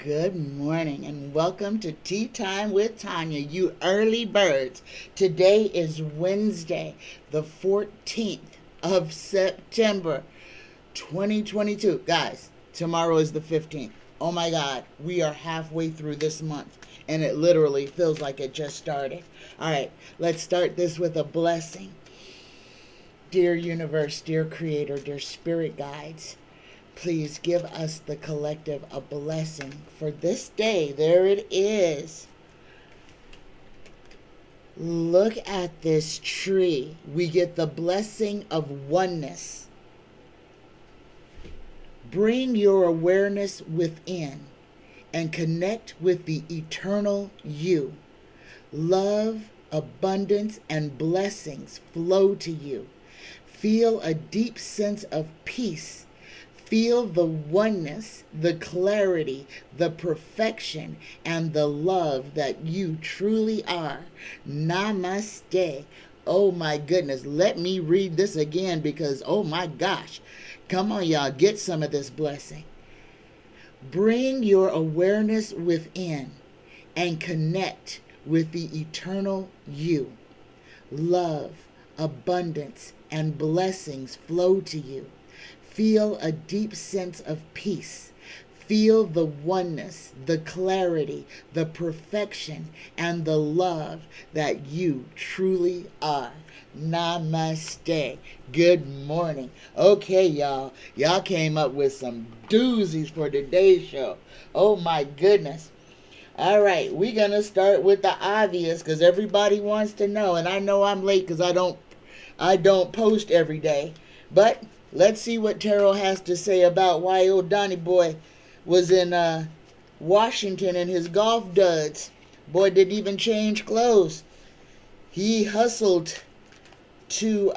Good morning and welcome to Tea Time with Tanya, you early birds. Today is Wednesday, the 14th of September, 2022. Guys, tomorrow is the 15th. Oh my God, we are halfway through this month and it literally feels like it just started. All right, let's start this with a blessing. Dear universe, dear creator, dear spirit guides, please give us the collective a blessing for this day. There it is. Look at this tree. We get the blessing of oneness. Bring your awareness within and connect with the eternal you. Love, abundance, and blessings flow to you. Feel a deep sense of peace. Feel the oneness, the clarity, the perfection, and the love that you truly are. Namaste. Oh my goodness. Let me read this again because, oh my gosh. Come on, y'all. Get some of this blessing. Bring your awareness within and connect with the eternal you. Love, abundance, and blessings flow to you. Feel a deep sense of peace. Feel the oneness, the clarity, the perfection, and the love that you truly are. Namaste. Good morning. Okay, y'all. Y'all came up with some doozies for today's show. Oh my goodness. All right, we're going to start with the obvious because everybody wants to know. And I know I'm late because I don't post every day. But let's see what Tarot has to say about why old Donny boy was in Washington in his golf duds. Boy didn't even change clothes. He hustled to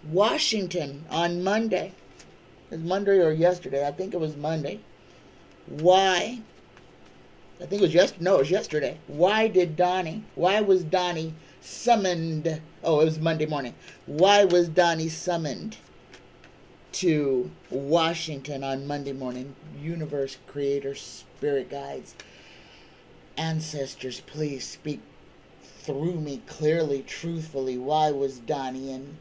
Washington on Monday. It was Monday or yesterday. I think it was Monday. Why? I think it was yesterday. Why was Donny summoned? Oh, it was Monday morning. Why was Donny summoned to Washington on Monday morning? Universe, creator, spirit guides, ancestors, please speak through me clearly, truthfully. Why was Donny in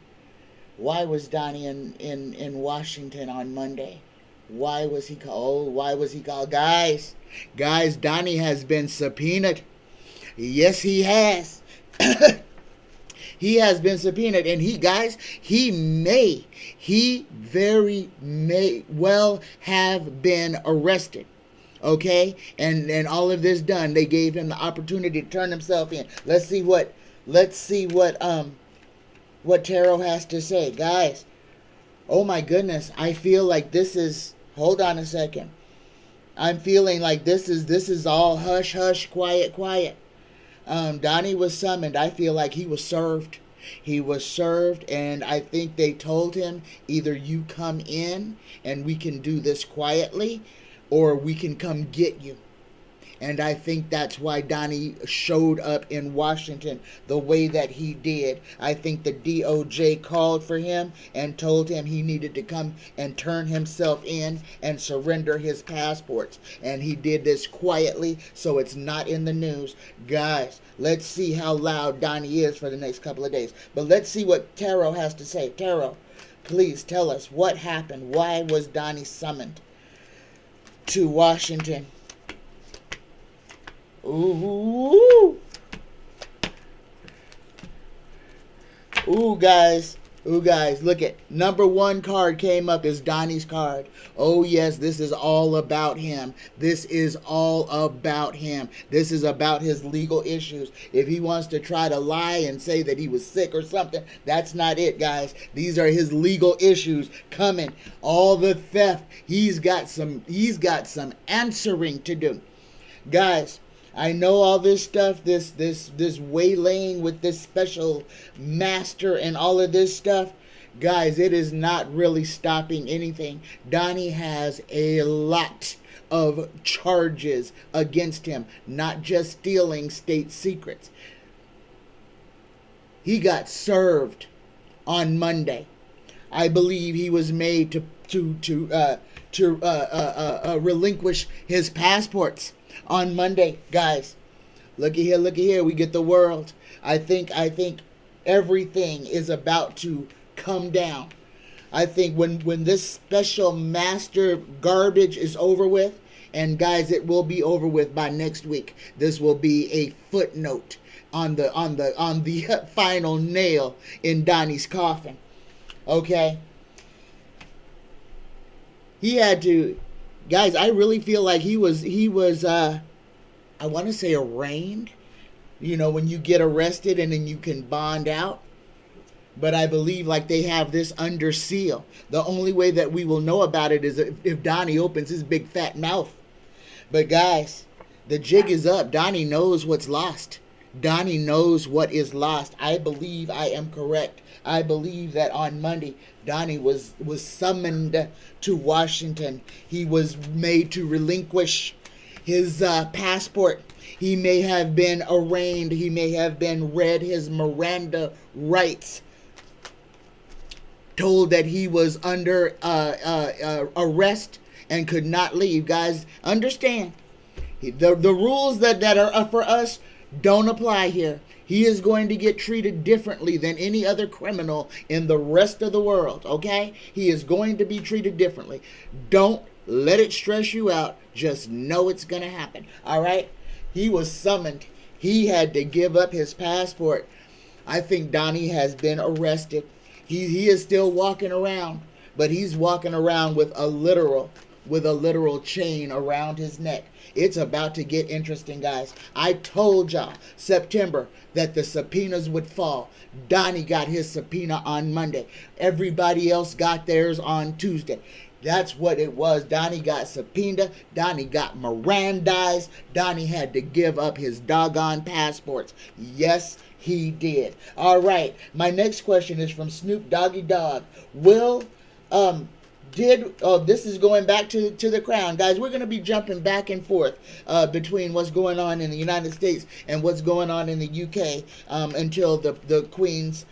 Washington on Monday? Why was he called? Guys, Donny has been subpoenaed. Yes, he has. He has been subpoenaed, and he very may well have been arrested. Okay, and all of this done, they gave him the opportunity to turn himself in. Let's see what Tarot has to say, guys. Oh my goodness, I feel like this is. Hold on a second. I'm feeling like this is all hush hush, quiet. Donny was summoned. I feel like he was served. He was served, and I think they told him either you come in and we can do this quietly, or we can come get you. And I think that's why Donny showed up in Washington the way that he did. I think the DOJ called for him and told him he needed to come and turn himself in and surrender his passports. And he did this quietly, so it's not in the news. Guys, let's see how loud Donny is for the next couple of days. But let's see what Tarot has to say. Tarot, please tell us what happened. Why was Donny summoned to Washington? Ooh, guys, look at number one card came up is Donny's card. Oh yes, this is all about him. This is about his legal issues. If he wants to try to lie and say that he was sick or something, that's not it, guys. These are his legal issues coming. All the theft. He's got some answering to do. Guys, I know all this stuff, this waylaying with this special master and all of this stuff. Guys, it is not really stopping anything. Donny has a lot of charges against him, not just stealing state secrets. He got served on Monday. I believe he was made to relinquish his passports on Monday, guys. Looky here, looky here. We get the world. I think everything is about to come down. I think when this special master garbage is over with, and guys, it will be over with by next week. This will be a footnote on the final nail in Donny's coffin. Okay? He had to, guys, I really feel like he was I want to say arraigned. You know, when you get arrested and then you can bond out. But I believe like they have this under seal. The only way that we will know about it is if Donny opens his big fat mouth. But guys, the jig is up. Donny knows what's lost. Donny knows what is lost. I believe I am correct. I believe that on Monday, Donny was summoned to Washington. He was made to relinquish his passport. He may have been arraigned. He may have been read his Miranda rights. Told that he was under arrest and could not leave. Guys, understand. The rules that are for us don't apply here. He is going to get treated differently than any other criminal in the rest of the world, okay? He is going to be treated differently. Don't let it stress you out. Just know it's going to happen, all right? He was summoned. He had to give up his passport. I think Donny has been arrested. He is still walking around, but he's walking around with a literal chain around his neck. It's about to get interesting, guys. I told y'all September that the subpoenas would fall. Donny got his subpoena on Monday. Everybody else got theirs on Tuesday. That's what it was. Donny got subpoenaed. Donny got Mirandized. Donny had to give up his doggone passports. Yes, he did. All right. My next question is from Snoopdoggydog. This is going back to the crown. Guys, we're going to be jumping back and forth between what's going on in the United States and what's going on in the UK until the Queen's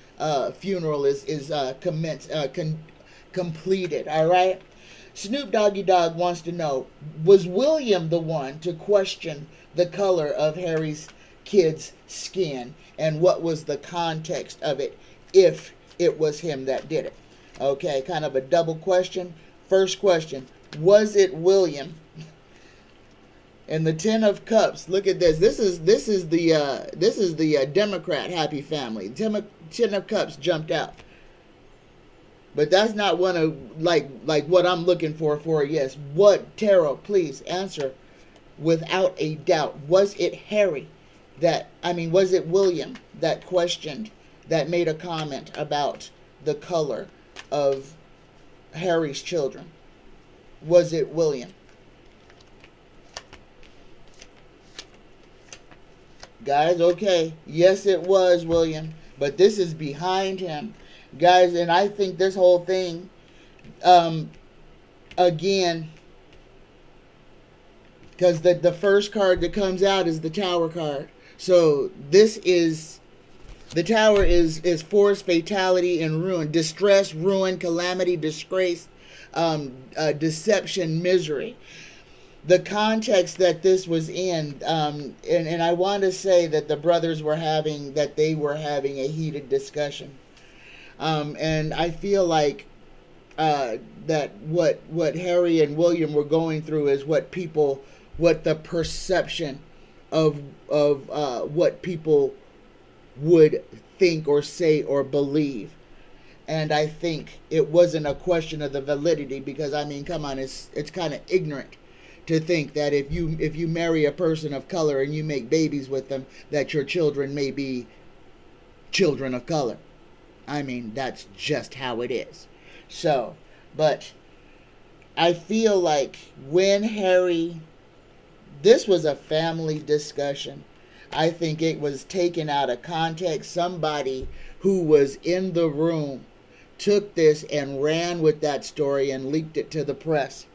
funeral is completed. All right? Snoopdoggydog wants to know, was William the one to question the color of Harry's kid's skin? And what was the context of it if it was him that did it? Okay, kind of a double question. First question, was it William? And the Ten of Cups, look at this. This is the Democrat happy family. Ten of Cups jumped out. But that's not one of like what I'm looking for a yes. What, Tarot, please answer without a doubt. Was it Harry was it William that questioned, that made a comment about the color of Harry's children? Was it William? Guys, okay. Yes, it was William. But this is behind him. Guys, and I think this whole thing, again, because the first card that comes out is the Tower card. So the Tower is force, fatality, and ruin. Distress, ruin, calamity, disgrace, deception, misery. The context that this was in, and I want to say that the brothers were having a heated discussion. And I feel like that what Harry and William were going through is what the perception of what people would think or say or believe. And I think it wasn't a question of the validity, because I mean, come on, it's kind of ignorant to think that if you marry a person of color and you make babies with them, that your children may be children of color. I mean, that's just how it is. So, but I feel like when Harry, this was a family discussion. I think it was taken out of context. Somebody who was in the room took this and ran with that story and leaked it to the press.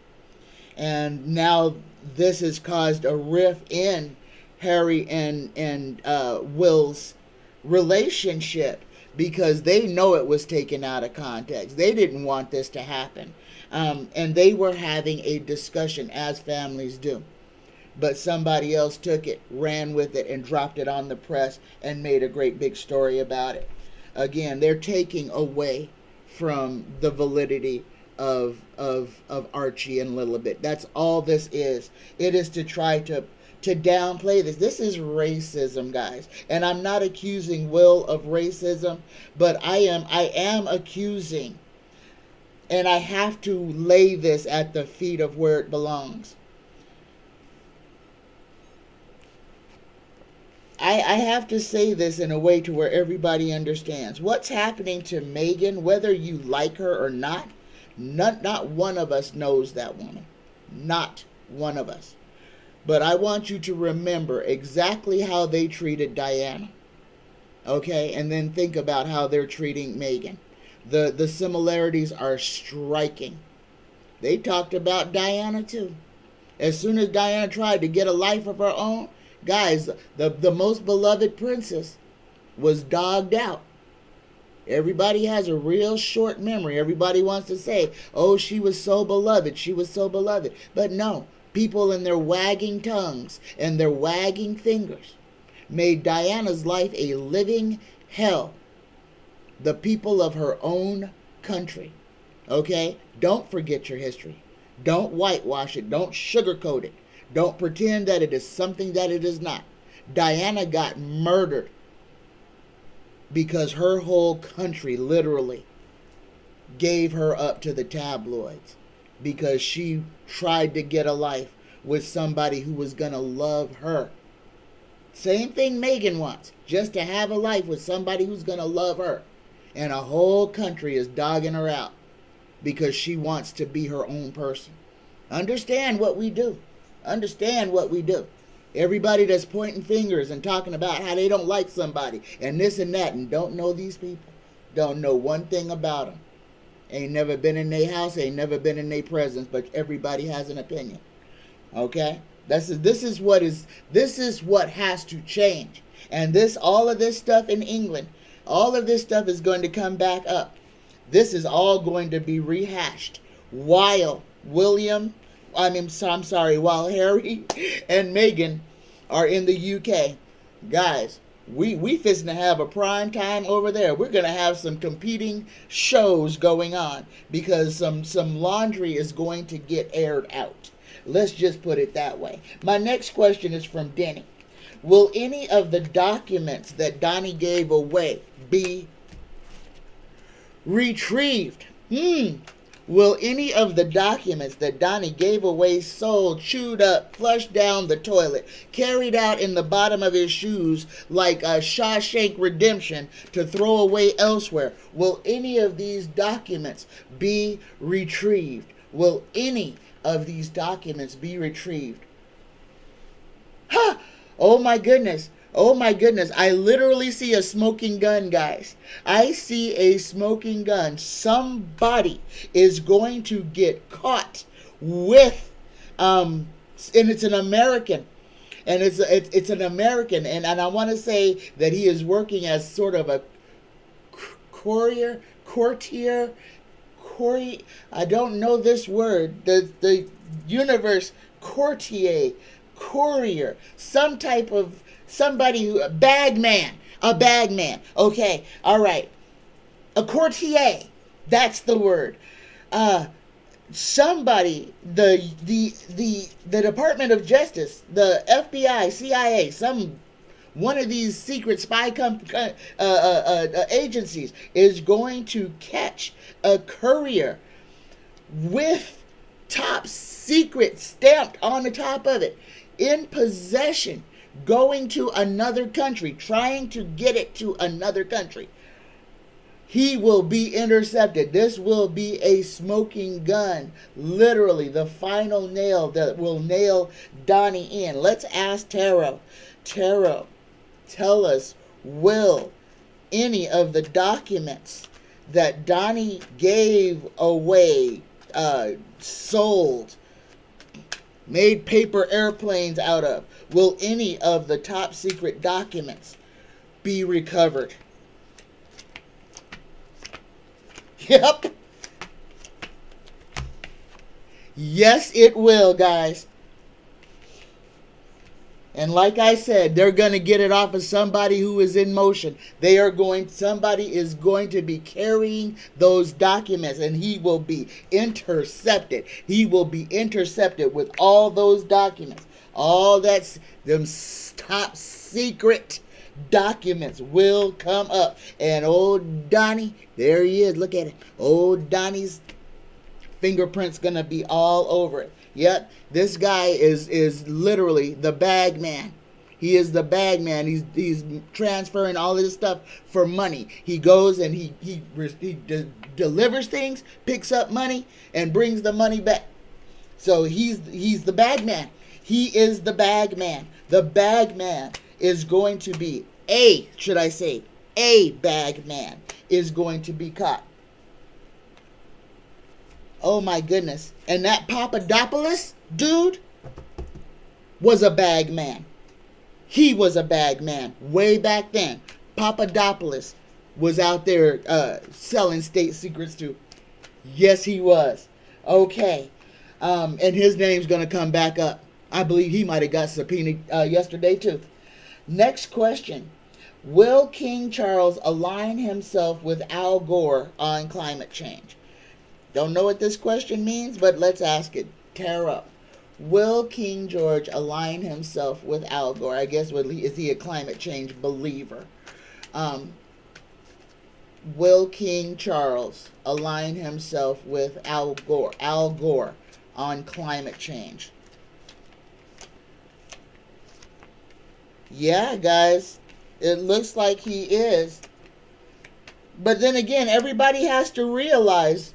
And now this has caused a rift in Harry and Will's relationship. because they know it was taken out of context. They didn't want this to happen. And they were having a discussion, as families do. But somebody else took it, ran with it, and dropped it on the press and made a great big story about it. Again, they're taking away from the validity of Archie and Little Bit. That's all this is. It is to try to downplay this. This is racism, guys. And I'm not accusing Will of racism, but I am accusing, and I have to lay this at the feet of where it belongs. I have to say this in a way to where everybody understands. What's happening to Megan, whether you like her or not, not one of us knows that woman. Not one of us. But I want you to remember exactly how they treated Diana. Okay? And then think about how they're treating Megan. The similarities are striking. They talked about Diana too. As soon as Diana tried to get a life of her own, guys, the most beloved princess was dogged out. Everybody has a real short memory. Everybody wants to say, oh, she was so beloved. She was so beloved. But no, people in their wagging tongues and their wagging fingers made Diana's life a living hell. The people of her own country. Okay? Don't forget your history. Don't whitewash it. Don't sugarcoat it. Don't pretend that it is something that it is not. Diana got murdered because her whole country literally gave her up to the tabloids because she tried to get a life with somebody who was going to love her. Same thing Megan wants, just to have a life with somebody who's going to love her. And a whole country is dogging her out because she wants to be her own person. Understand what we do. Understand what we do. Everybody that's pointing fingers and talking about how they don't like somebody and this and that and don't know these people. Don't know one thing about them. Ain't never been in their house, ain't never been in their presence, but everybody has an opinion. Okay? This is what has to change. And all of this stuff in England, all of this stuff is going to come back up. This is all going to be rehashed while while Harry and Meghan are in the UK. Guys, we fixing to have a prime time over there. We're going to have some competing shows going on because some laundry is going to get aired out. Let's just put it that way. My next question is from Denny. Will any of the documents that Donny gave away be retrieved? Will any of the documents that Donny gave away, sold, chewed up, flushed down the toilet, carried out in the bottom of his shoes like a Shawshank Redemption to throw away elsewhere, will any of these documents be retrieved? Will any of these documents be retrieved? Ha! Oh my goodness. Oh my goodness. I literally see a smoking gun, guys. I see a smoking gun. Somebody is going to get caught with, and it's an American. And it's an American. And I want to say that he is working as sort of a courier, I don't know this word. The universe, courier, some type of somebody a bagman. Okay, all right. A courtier, that's the word. Somebody, the Department of Justice, the FBI, CIA, one of these secret spy agencies is going to catch a courier with top secret stamped on the top of it, in possession, going to another country, trying to get it to another country. He will be intercepted. This will be a smoking gun. Literally, the final nail that will nail Donny in. Let's ask Tarot. Tarot, tell us, will any of the documents that Donny gave away, sold, made paper airplanes out of, will any of the top secret documents be recovered? Yep. Yes, it will, guys. And like I said, they're going to get it off of somebody who is in motion. Somebody is going to be carrying those documents, and he will be intercepted. He will be intercepted with all those documents. All them top secret documents will come up. And old Donny, there he is. Look at it. Old Donny's fingerprint's going to be all over it. Yep, this guy is literally the bag man. He is the bag man. He's transferring all of this stuff for money. He goes and he delivers things, picks up money, and brings the money back. So he's the bag man. He is the bag man. The bag man is going to be a bag man is going to be caught. Oh my goodness. And that Papadopoulos dude was a bag man. He was a bag man way back then. Papadopoulos was out there selling state secrets too. Yes, he was. Okay. And his name's going to come back up. I believe he might have got subpoenaed yesterday too. Next question. Will King Charles align himself with Al Gore on climate change? Don't know what this question means, but let's ask it. Tear up. Will King George align himself with Al Gore? I guess, is he a climate change believer? Will King Charles align himself with Al Gore? Al Gore on climate change. Yeah, guys. It looks like he is. But then again, everybody has to realize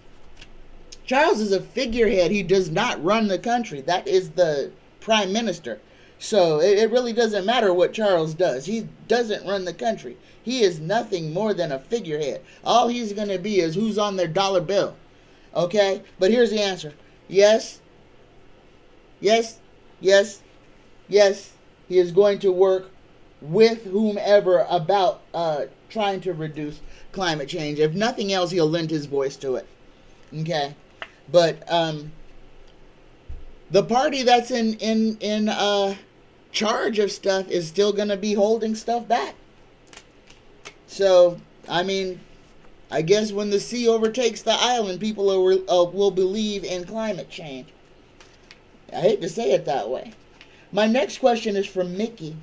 Charles is a figurehead. He does not run the country. That is the prime minister. So it really doesn't matter what Charles does. He doesn't run the country. He is nothing more than a figurehead. All he's going to be is who's on their dollar bill. Okay? But here's the answer. Yes. Yes. Yes. Yes. He is going to work with whomever about trying to reduce climate change. If nothing else, he'll lend his voice to it. Okay? But the party that's in charge of stuff is still going to be holding stuff back. So, I mean, I guess when the sea overtakes the island, people will believe in climate change. I hate to say it that way. My next question is from Mickey.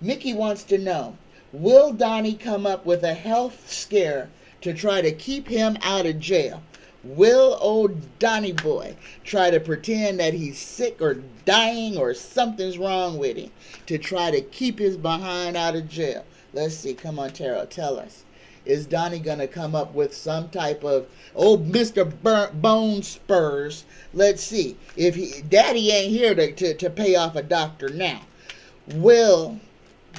Mickey wants to know, will Donny come up with a health scare to try to keep him out of jail? Will old Donny boy try to pretend that he's sick or dying or something's wrong with him to try to keep his behind out of jail? Let's see. Come on, Tara, tell us. Is Donny going to come up with some type of, Mr. Bone Spurs? Let's see. If Daddy ain't here to pay off a doctor now, will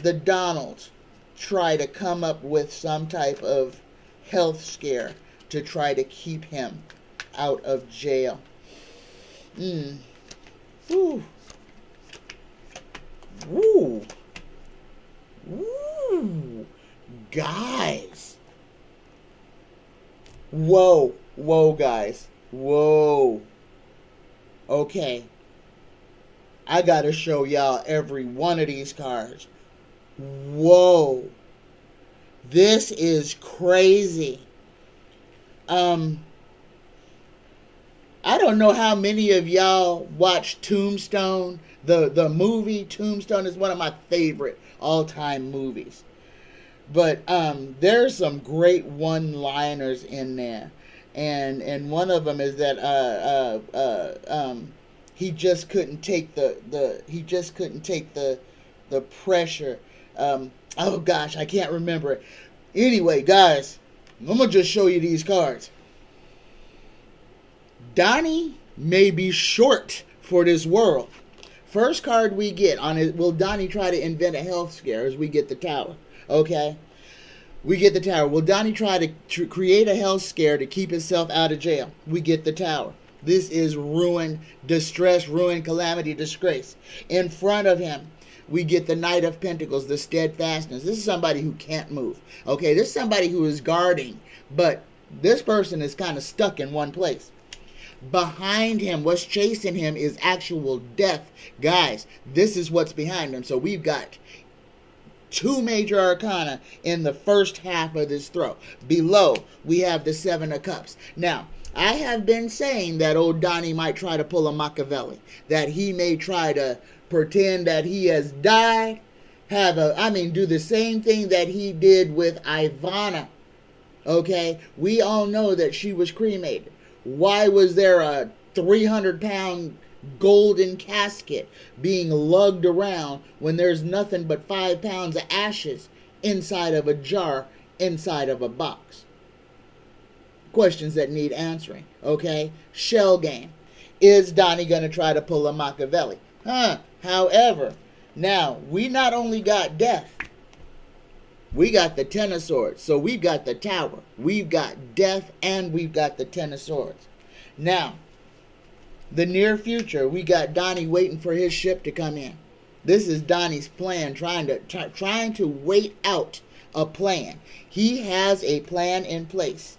the Donalds try to come up with some type of health scare to try to keep him out of jail? Ooh. Ooh. Ooh. Guys. Whoa. Whoa, guys. Whoa. Okay. I gotta show y'all every one of these cards. Whoa. This is crazy. I don't know how many of y'all watch Tombstone. The movie Tombstone is one of my favorite all-time movies. But there's some great one-liners in there. And one of them is that he just couldn't take the pressure. Oh gosh, I can't remember it. Anyway, guys, I'm going to just show you these cards. Donny may be short for this world. First card we get on it, will Donny try to invent a health scare, as we get the Tower. Okay? We get the Tower. Will Donny try to create a health scare to keep himself out of jail? We get the Tower. This is ruin, distress, ruin, calamity, disgrace. In front of him, we get the Knight of Pentacles, the steadfastness. This is somebody who can't move. Okay, this is somebody who is guarding, but This person is kind of stuck in one place. Behind him, what's chasing him is actual death. Guys, this is what's behind him. So we've got 2 major arcana in the first half of this throw. Below, we have the 7 of Cups. Now, I have been saying that old Donny might try to pull a Machiavelli. That he may try to pretend that he has died. Do the same thing that he did with Ivana. Okay? We all know that she was cremated. Why was there a 300-pound golden casket being lugged around when there's nothing but 5 pounds of ashes inside of a jar, inside of a box? Questions that need answering. Okay? Shell game. Is Donny going to try to pull a Machiavelli? However, now, we not only got death, we got the 10 of Swords. So we've got the Tower. We've got death and we've got the 10 of Swords. Now, the near future, we got Donny waiting for his ship to come in. This is Donny's plan, trying to wait out a plan. He has a plan in place.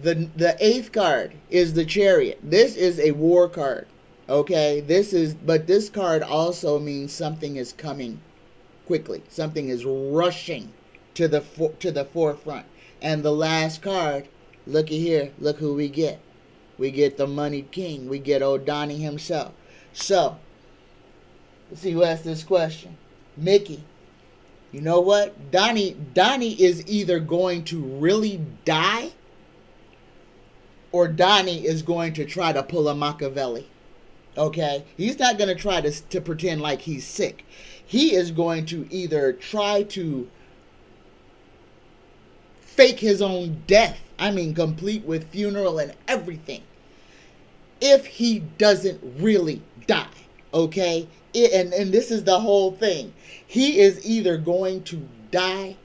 The 8th card is the Chariot. This is a war card. Okay, but this card also means something is coming quickly. Something is rushing to the forefront. And the last card, looky here, look who we get. We get the Moneyed King. We get old Donny himself. So, let's see who asked this question. Mickey. You know what? Donny is either going to really die, or Donny is going to try to pull a Machiavelli. Okay? He's not going to try to pretend like he's sick. He is going to either try to fake his own death. Complete with funeral and everything. If he doesn't really die. Okay? And this is the whole thing. He is either going to die,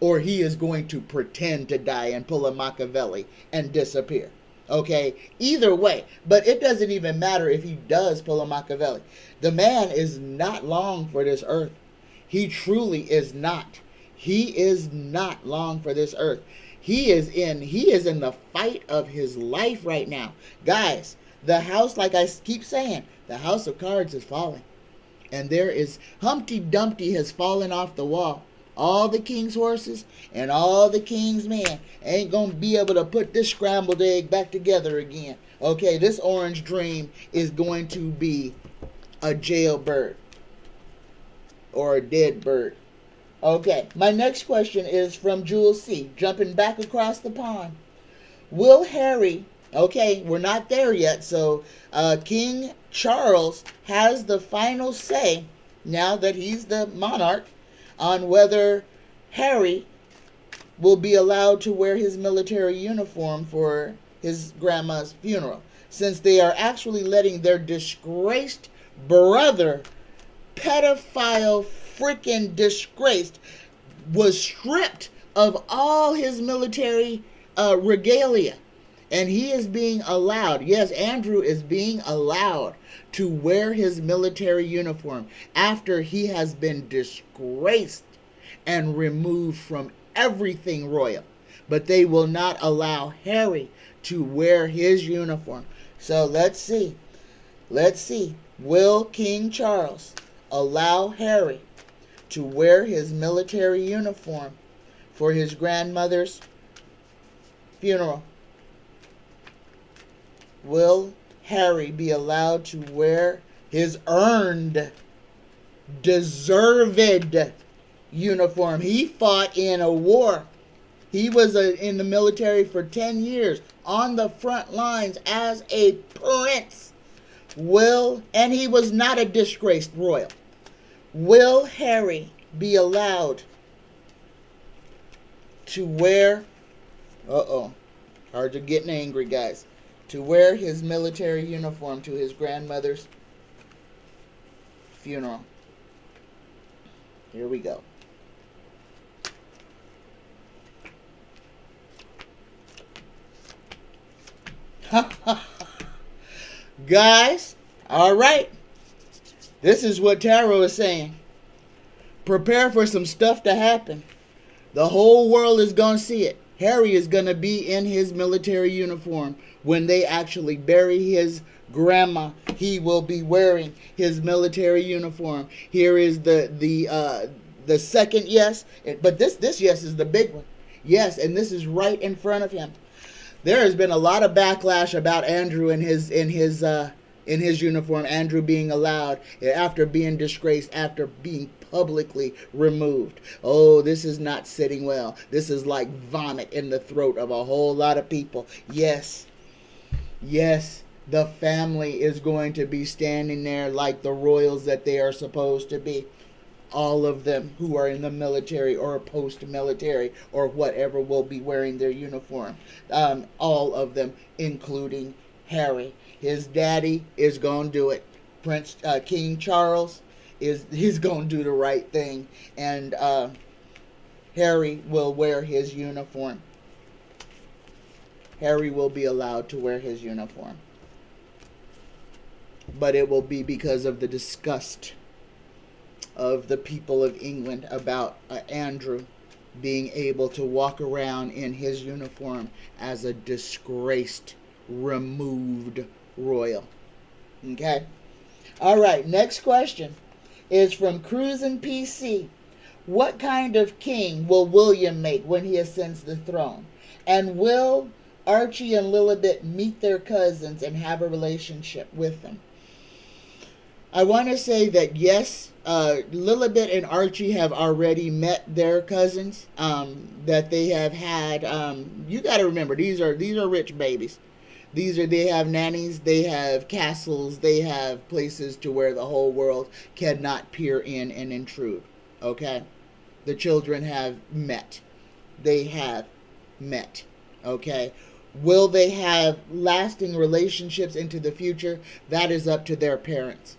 or he is going to pretend to die and pull a Machiavelli and disappear. Okay, either way, but it doesn't even matter if he does pull a Machiavelli. The man is not long for this earth. He truly is not. He is not long for this earth. He is in the fight of his life right now. Guys, the house, like I keep saying, the house of cards is falling. And there is, Humpty Dumpty has fallen off the wall. All the king's horses and all the king's men ain't going to be able to put this scrambled egg back together again. Okay, this orange dream is going to be a jailbird or a dead bird. Okay, my next question is from Jules C. Jumping back across the pond. Will Harry, okay, we're not there yet, so King Charles has the final say, now that he's the monarch, on whether Harry will be allowed to wear his military uniform for his grandma's funeral, since they are actually letting their disgraced brother, pedophile, freaking disgraced, was stripped of all his military regalia. And he is being allowed, yes, Andrew is being allowed to wear his military uniform after he has been disgraced and removed from everything royal. But they will not allow Harry to wear his uniform. So let's see. Will King Charles allow Harry to wear his military uniform for his grandmother's funeral? Will Harry be allowed to wear his earned, deserved uniform? He fought in a war. He was in the military for 10 years, on the front lines as a prince. And he was not a disgraced royal. Will Harry be allowed to wear, cards are getting angry, guys, to wear his military uniform to his grandmother's funeral? Here we go. Guys, all right. This is what Tarot is saying. Prepare for some stuff to happen. The whole world is going to see it. Harry is going to be in his military uniform when they actually bury his grandma. He will be wearing his military uniform. Here is the second yes, but this yes is the big one. Yes, and this is right in front of him. There has been a lot of backlash about Andrew in his uniform. Andrew being allowed after being disgraced, after being publicly removed. Oh, this is not sitting well. This is like vomit in the throat of a whole lot of people. Yes, the family is going to be standing there like the royals that they are supposed to be. All of them who are in the military or post-military or whatever will be wearing their uniform. All of them, including Harry. His daddy is going to do it. King Charles he's going to do the right thing. And Harry will wear his uniform. Harry will be allowed to wear his uniform. But it will be because of the disgust of the people of England about Andrew being able to walk around in his uniform as a disgraced, removed royal. Okay? All right, next question is from Cruzinpc. What kind of king will William make when he ascends the throne? And will Archie and Lilibet meet their cousins and have a relationship with them? I want to say that yes, Lilibet and Archie have already met their cousins that they have had. You got to remember, these are rich babies. They have nannies, they have castles, they have places to where the whole world cannot peer in and intrude. Okay? The children have met. They have met. Okay? Will they have lasting relationships into the future? That is up to their parents.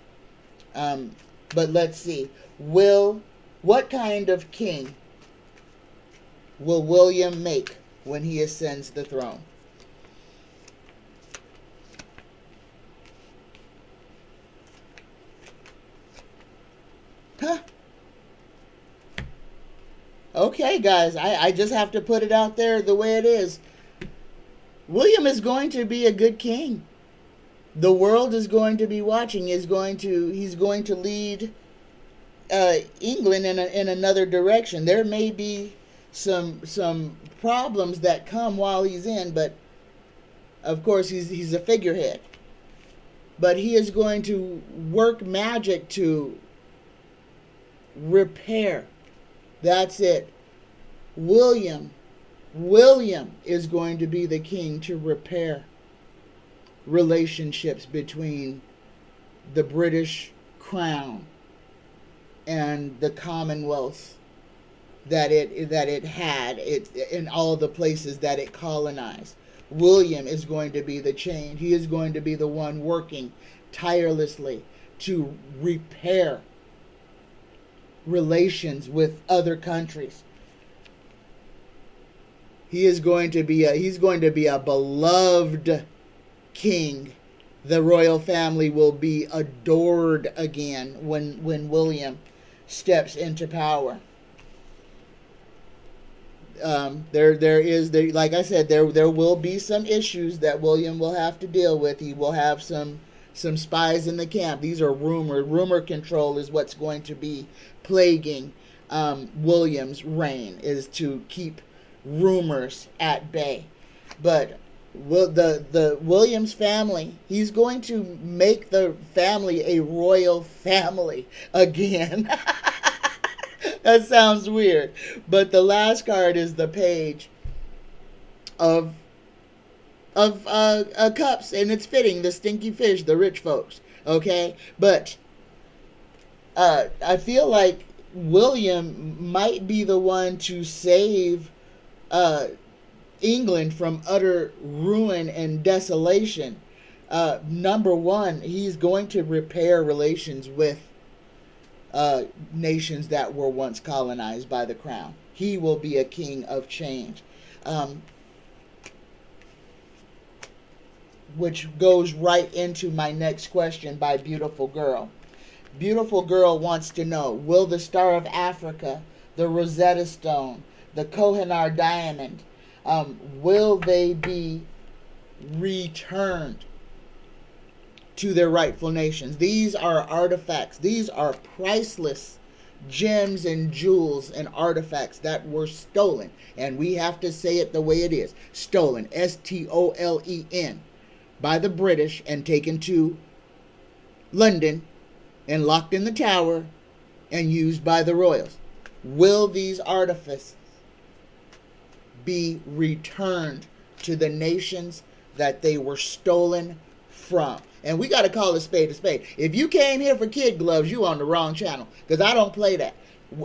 But let's see. What kind of king will William make when he ascends the throne? Huh? Okay, guys, I just have to put it out there the way it is. William is going to be a good king. The world is going to be watching. He's going to lead England in another direction. There may be some problems that come while he's in, but of course he's a figurehead. But he is going to work magic to repair. That's it. William is going to be the king to repair relationships between the British Crown and the Commonwealth that it had in all the places that it colonized. William is going to be the change. He is going to be the one working tirelessly to repair relations with other countries. He's going to be a beloved king. The royal family will be adored again when William steps into power. Like I said, there will be some issues that William will have to deal with. He will have some spies in the camp. These are rumors. Rumor control is what's going to be plaguing William's reign, is to keep rumors at bay. But the Williams family, he's going to make the family a royal family again. That sounds weird. But the last card is the page of cups, and it's fitting, the stinky fish, the rich folks. Okay? But I feel like William might be the one to save England from utter ruin and desolation. Number one, he's going to repair relations with nations that were once colonized by the crown. He will be a king of change. Which goes right into my next question by Beautiful Girl. Beautiful Girl wants to know, will the Star of Africa, the Rosetta Stone, the Kohinoor diamond, will they be returned to their rightful nations? These are artifacts. These are priceless gems and jewels and artifacts that were stolen. And we have to say it the way it is. Stolen. S-T-O-L-E-N. By the British and taken to London and locked in the tower and used by the royals. Will these artifacts be returned to the nations that they were stolen from? And we got to call a spade a spade. If you came here for kid gloves, you on the wrong channel, because I don't play that.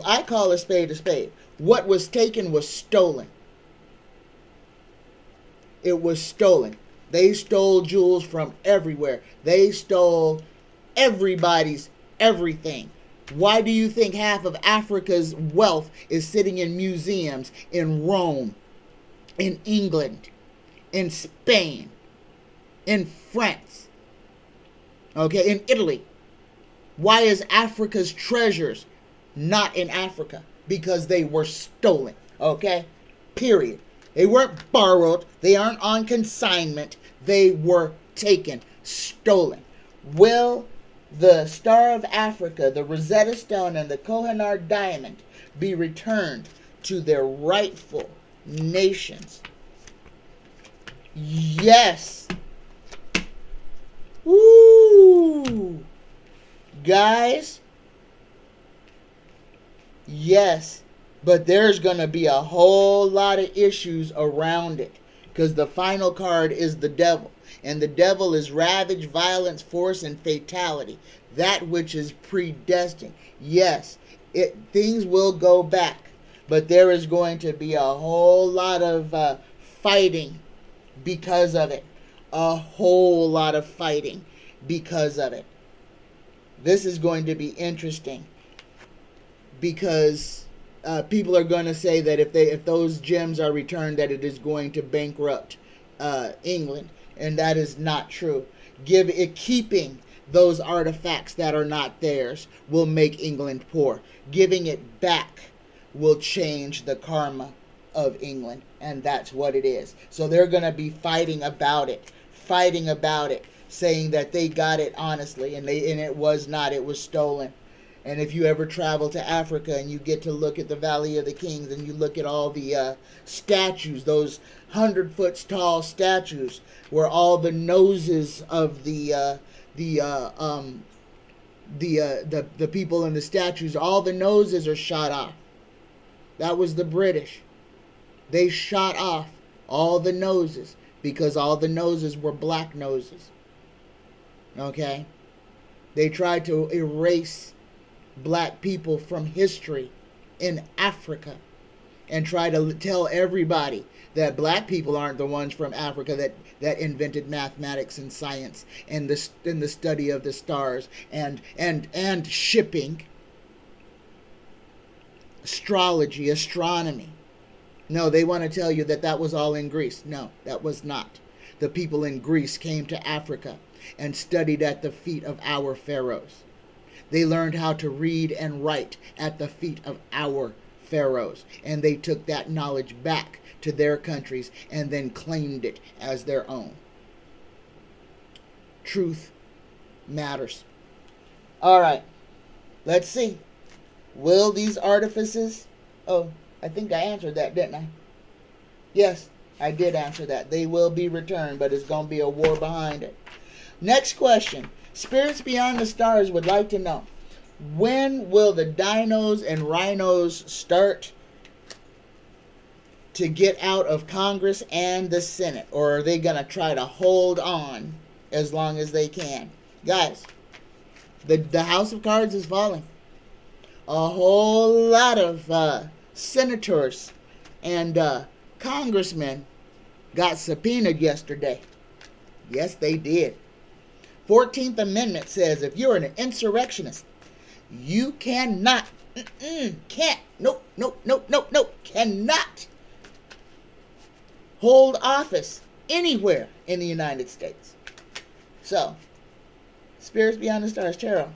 I call a spade a spade. What was taken was stolen. It was stolen. They stole jewels from everywhere. They stole everybody's everything. Why do you think half of Africa's wealth is sitting in museums in Rome, in England, in Spain, in France, okay, in Italy? Why is Africa's treasures not in Africa? Because they were stolen, okay? Period. They weren't borrowed. They aren't on consignment. They were taken, stolen. Will the Star of Africa, the Rosetta Stone, and the Kohinoor diamond be returned to their rightful nations? Yes. Woo! Guys, yes. But there's going to be a whole lot of issues around it, because the final card is the devil. And the devil is ravage, violence, force, and fatality. That which is predestined. Yes, things will go back. But there is going to be a whole lot of fighting because of it. A whole lot of fighting because of it. This is going to be interesting, because people are going to say that if those gems are returned, that it is going to bankrupt England. And that is not true. Keeping those artifacts that are not theirs will make England poor. Giving it back will change the karma of England. And that's what it is. So they're going to be fighting about it, saying that they got it honestly, and it was not. It was stolen. And if you ever travel to Africa and you get to look at the Valley of the Kings and you look at all the statues, those 100-foot tall statues, where all the noses of the people in the statues, all the noses are shot off. That was the British. They shot off all the noses because all the noses were black noses. Okay? They tried to erase black people from history in Africa and try to tell everybody that black people aren't the ones from Africa that invented mathematics and science and the study of the stars and shipping, astrology, astronomy. No, they want to tell you that was all in Greece. No, that was not. The people in Greece came to Africa and studied at the feet of our pharaohs. They learned how to read and write at the feet of our pharaohs. And they took that knowledge back to their countries and then claimed it as their own. Truth matters. All right. Let's see. Will these artifices... Oh, I think I answered that, didn't I? Yes, I did answer that. They will be returned, but it's going to be a war behind it. Next question. Spirits Beyond the Stars would like to know, when will the Dinos and Rhinos start to get out of Congress and the Senate? Or are they going to try to hold on as long as they can? Guys, the House of Cards is falling. A whole lot of senators and congressmen got subpoenaed yesterday. Yes, they did. 14th Amendment says if you're an insurrectionist, you cannot, cannot hold office anywhere in the United States. So, Spirits Beyond the Stars Tarot,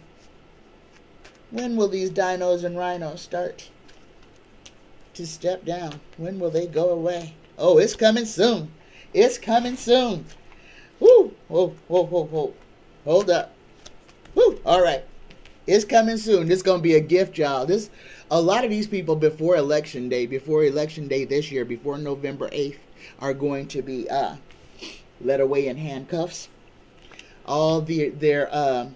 when will these Dinos and Rhinos start to step down. When will they go away? Oh, it's coming soon. It's coming soon. Woo! Whoa, whoa, whoa, whoa. Hold up. Woo! All right. It's coming soon. This is going to be a gift, y'all. A lot of these people before election day this year, before November 8th, are going to be led away in handcuffs. All their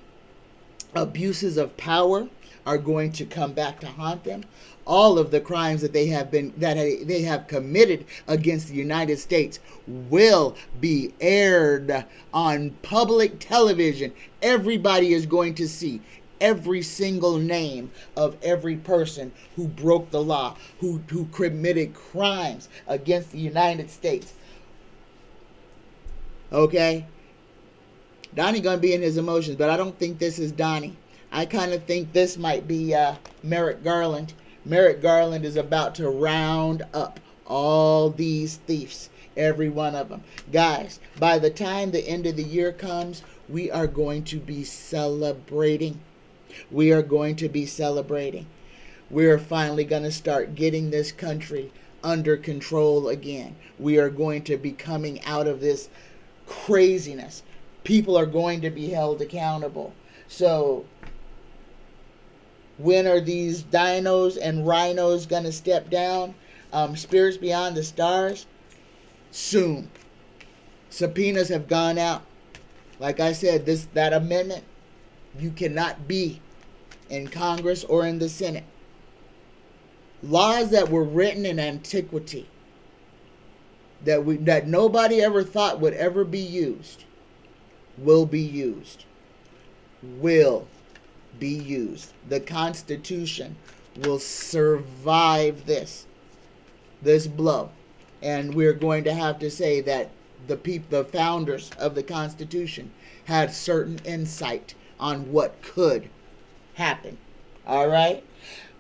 abuses of power are going to come back to haunt them. All of the crimes that they have committed against the United States will be aired on public television. Everybody is going to see every single name of every person who broke the law, who committed crimes against the United States. Okay? Donny gonna be in his emotions, but I don't think this is Donny. I kind of think this might be Merrick Garland. Merrick Garland is about to round up all these thieves, every one of them. Guys, by the time the end of the year comes, we are going to be celebrating. We are going to be celebrating. We're finally going to start getting this country under control again. We are going to be coming out of this craziness. People are going to be held accountable. So, when are these dinos and rhinos going to step down? Spirits beyond the stars? Soon. Subpoenas have gone out. Like I said, that amendment, you cannot be in Congress or in the Senate. Laws that were written in antiquity, that nobody ever thought would ever be used, will be used. Will be used. The Constitution will survive this blow. And we're going to have to say that the founders of the Constitution had certain insight on what could happen. All right?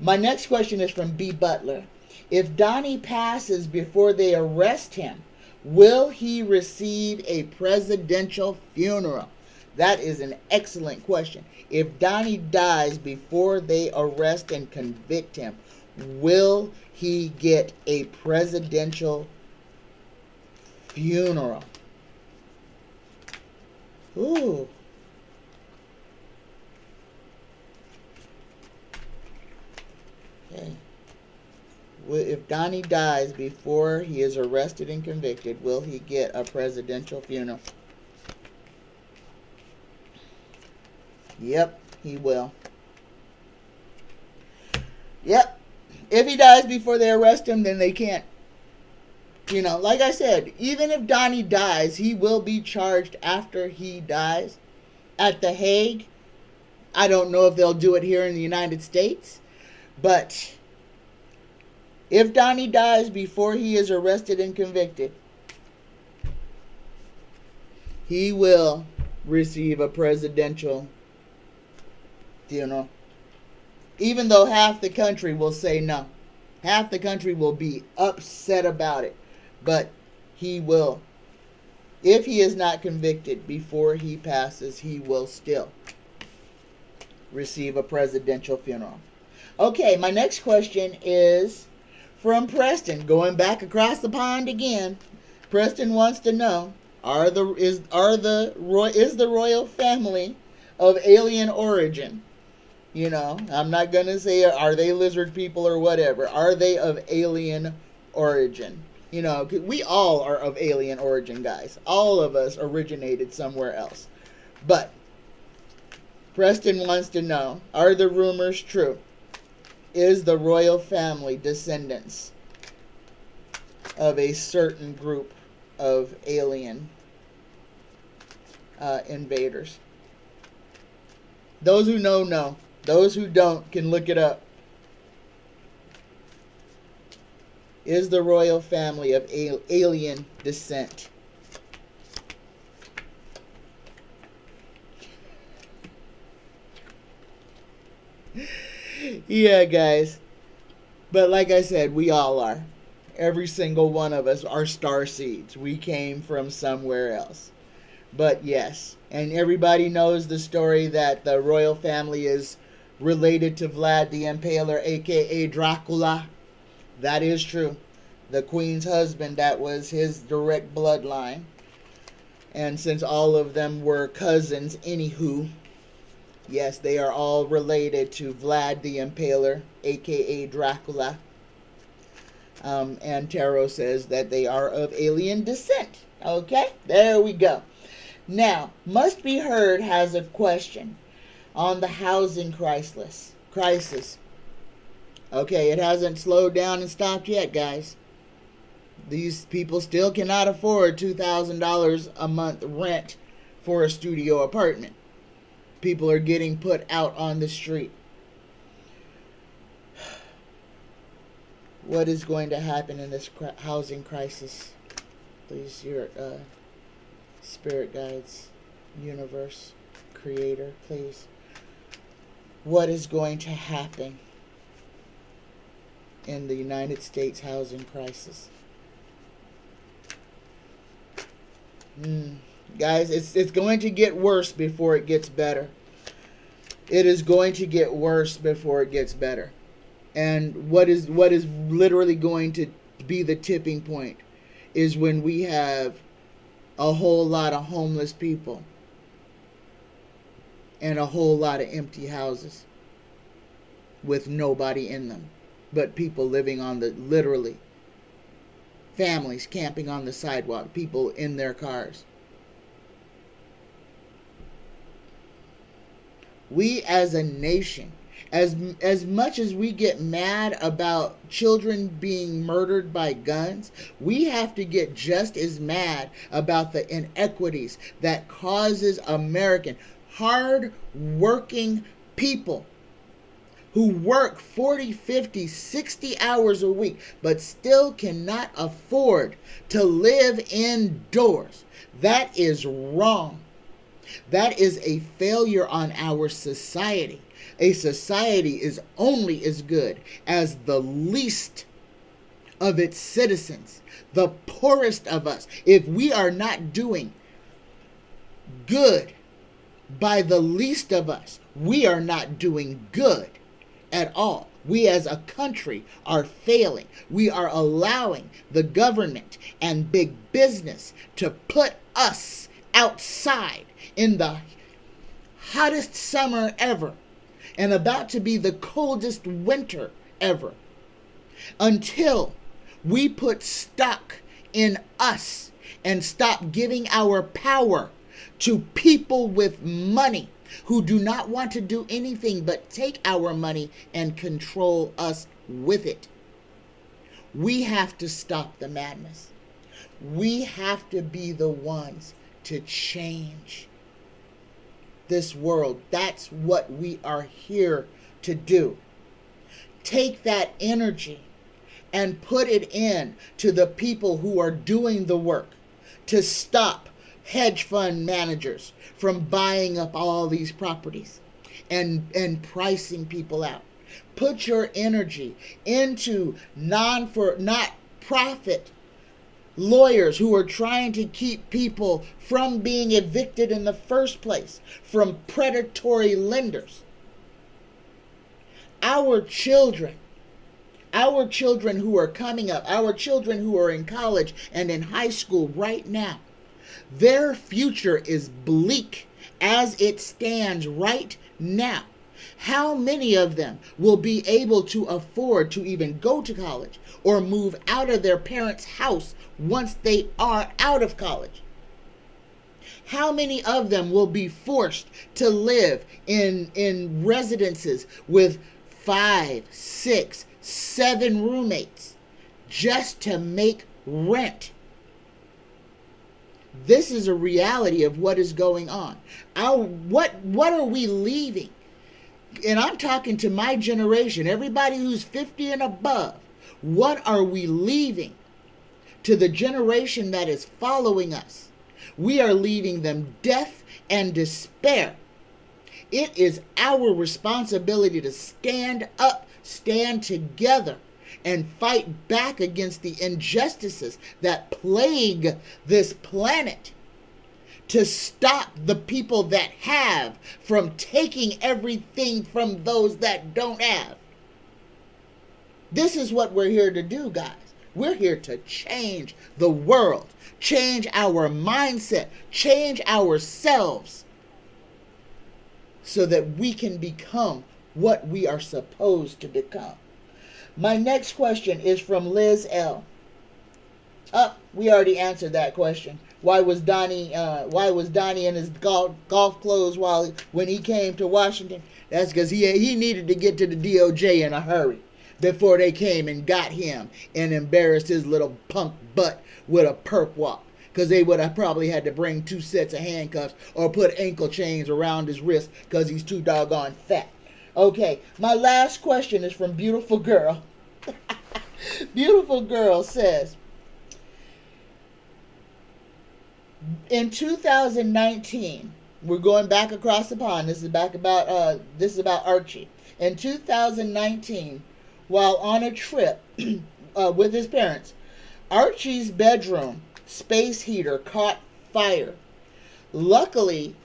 My next question is from B. Butler. If Donny passes before they arrest him, will he receive a presidential funeral? That is an excellent question. If Donny dies before they arrest and convict him, will he get a presidential funeral? Ooh. Okay. If Donny dies before he is arrested and convicted, will he get a presidential funeral? Yep, he will. Yep. If he dies before they arrest him, then they can't. You know, like I said, even if Donny dies, he will be charged after he dies at The Hague. I don't know if they'll do it here in the United States, but if Donny dies before he is arrested and convicted, he will receive a presidential funeral. Even though half the country will say no. Half the country will be upset about it. But he will. If he is not convicted before he passes, he will still receive a presidential funeral. Okay, my next question is from Preston. Going back across the pond again. Preston wants to know, is the royal family of alien origin? You know, I'm not going to say are they lizard people or whatever. Are they of alien origin? You know, we all are of alien origin, guys. All of us originated somewhere else. But Preston wants to know, are the rumors true? Is the royal family descendants of a certain group of alien invaders? Those who know, know. Those who don't can look it up. Is the royal family of alien descent? Yeah, guys. But like I said, we all are. Every single one of us are star seeds. We came from somewhere else. But yes, and everybody knows the story that the royal family is related to Vlad the Impaler, a.k.a. Dracula. That is true. The Queen's husband, that was his direct bloodline. And since all of them were cousins, anywho, yes, they are all related to Vlad the Impaler, aka Dracula. And Tarot says that they are of alien descent. Okay, there we go. Now, Must Be Heard has a question on the housing crisis. Okay, it hasn't slowed down and stopped yet, guys. These people still cannot afford $2,000 a month rent for a studio apartment. People are getting put out on the street. What is going to happen in this housing crisis? Please, your spirit guides, universe, creator, please. What is going to happen in the United States housing crisis? Guys, it's going to get worse before it gets better. It is going to get worse before it gets better. And what is literally going to be the tipping point is when we have a whole lot of homeless people and a whole lot of empty houses with nobody in them, but people living on the, literally, families camping on the sidewalk, people in their cars. We as a nation, as much as we get mad about children being murdered by guns, we have to get just as mad about the inequities that causes American hard-working people who work 40, 50, 60 hours a week, but still cannot afford to live indoors. That is wrong. That is a failure on our society. A society is only as good as the least of its citizens, the poorest of us. If we are not doing good by the least of us, we are not doing good at all. We as a country are failing. We are allowing the government and big business to put us outside in the hottest summer ever and about to be the coldest winter ever until we put stock in us and stop giving our power to people with money who do not want to do anything but take our money and control us with it. We have to stop the madness. We have to be the ones to change this world. That's what we are here to do. Take that energy and put it in to the people who are doing the work to stop hedge fund managers from buying up all these properties and pricing people out. Put your energy into not-for-profit lawyers who are trying to keep people from being evicted in the first place, from predatory lenders. Our children who are coming up, our children who are in college and in high school right now, their future is bleak as it stands right now. How many of them will be able to afford to even go to college or move out of their parents' house once they are out of college? How many of them will be forced to live in residences with 5, 6, 7 roommates just to make rent? This is a reality of what is going on. What are we leaving? And I'm talking to my generation, everybody who's 50 and above. What are we leaving to the generation that is following us? We are leaving them death and despair. It is our responsibility to stand up, stand together, and fight back against the injustices that plague this planet, to stop the people that have from taking everything from those that don't have. This is what we're here to do, guys. We're here to change the world, change our mindset, change ourselves so that we can become what we are supposed to become. My next question is from Liz L. We already answered that question. Why was Donny in his golf clothes when he came to Washington? That's because he needed to get to the DOJ in a hurry before they came and got him and embarrassed his little punk butt with a perp walk. Because they would have probably had to bring 2 sets of handcuffs or put ankle chains around his wrist because he's too doggone fat. Okay, my last question is from Beautiful Girl. Beautiful Girl says, in 2019, we're going back across the pond. This is about Archie. In 2019, while on a trip with his parents, Archie's bedroom space heater caught fire. Luckily,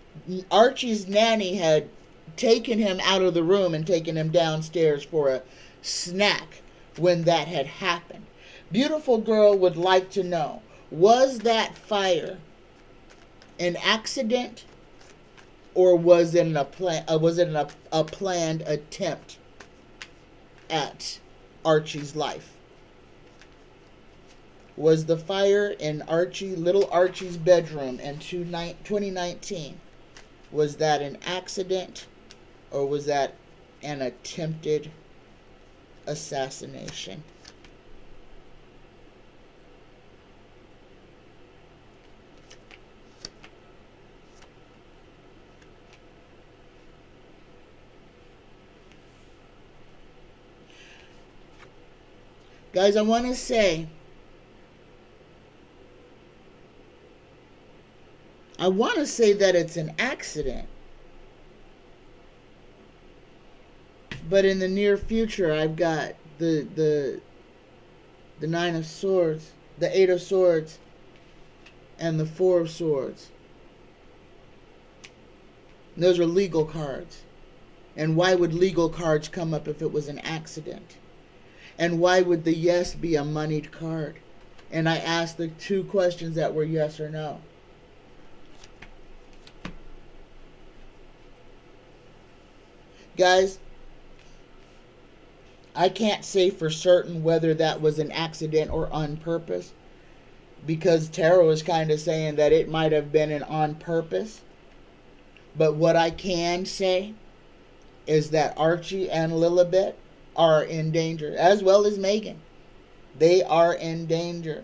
Archie's nanny had taken him out of the room and taken him downstairs for a snack when that had happened. Beautiful Girl would like to know, was that fire an accident, or was it a planned attempt at Archie's life? Was the fire in little Archie's bedroom in 2019, was that an accident, or was that an attempted assassination? Guys, I want to say, that it's an accident. But in the near future, I've got the 9 of Swords, the 8 of Swords, and the 4 of Swords. And those are legal cards. And why would legal cards come up if it was an accident? And why would the yes be a moneyed card? And I asked the 2 questions that were yes or no. Guys, I can't say for certain whether that was an accident or on purpose, because tarot is kind of saying that it might have been an on purpose. But what I can say is that Archie and Lilibet are in danger, as well as Megan. They are in danger.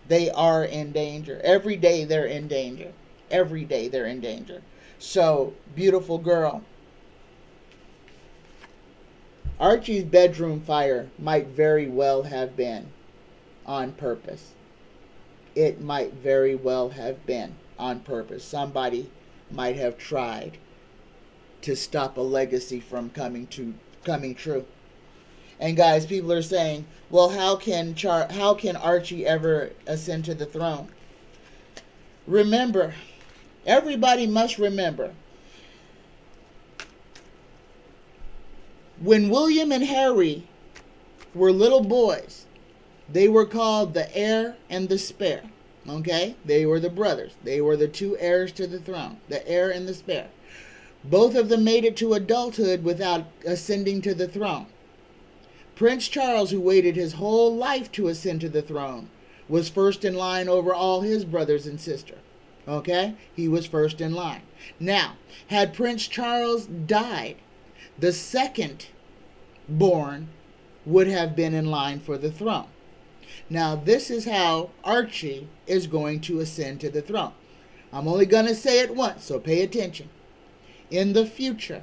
They are in danger. Every day they're in danger. Every day they're in danger. So, Beautiful Girl, Archie's bedroom fire might very well have been on purpose. It might very well have been on purpose. Somebody might have tried to stop a legacy from coming true. And guys, people are saying, well, how can Archie ever ascend to the throne? Remember, everybody must remember, when William and Harry were little boys, they were called the heir and the spare. Okay? They were the brothers. They were the 2 heirs to the throne, the heir and the spare. Both of them made it to adulthood without ascending to the throne. Prince Charles, who waited his whole life to ascend to the throne, was first in line over all his brothers and sisters. Okay? He was first in line. Now, had Prince Charles died, the second born would have been in line for the throne. Now, this is how Archie is going to ascend to the throne. I'm only going to say it once, so pay attention. In the future,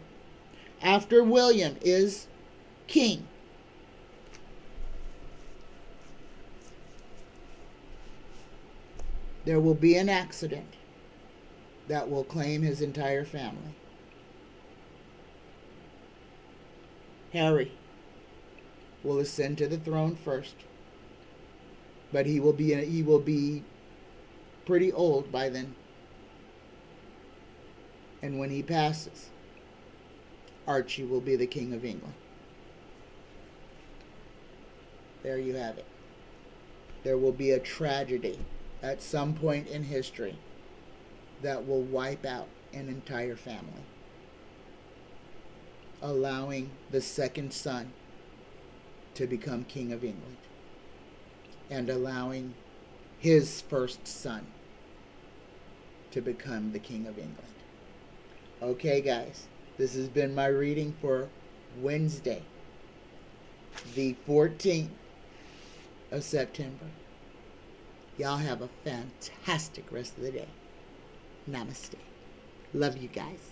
after William is king, there will be an accident that will claim his entire family. Harry will ascend to the throne first, but he will be pretty old by then. And when he passes, Archie will be the King of England. There you have it. There will be a tragedy at some point in history that will wipe out an entire family, allowing the second son to become King of England and allowing his first son to become the King of England. Okay, guys, this has been my reading for Wednesday, the 14th of September. Y'all have a fantastic rest of the day. Namaste. Love you guys.